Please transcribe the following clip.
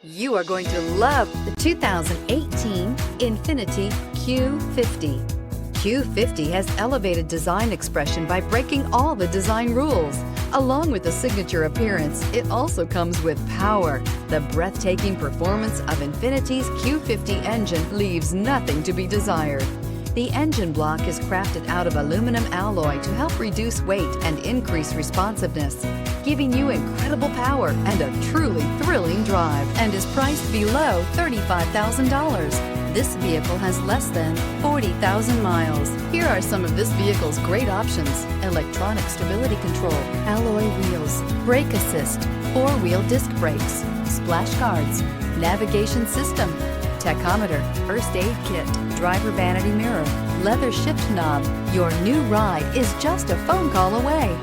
You are going to love the 2018 INFINITI Q50. Q50 has elevated design expression by breaking all the design rules. Along with the signature appearance, it also comes with power. The breathtaking performance of INFINITI's Q50 engine leaves nothing to be desired. The engine block is crafted out of aluminum alloy to help reduce weight and increase responsiveness, giving you incredible power and a truly thrilling drive, and is priced below $35,000. This vehicle has less than 40,000 miles. Here are some of this vehicle's great options: electronic stability control, alloy wheels, brake assist, four-wheel disc brakes, splash guards, navigation system, tachometer, first aid kit, driver vanity mirror, leather shift knob. Your new ride is just a phone call away.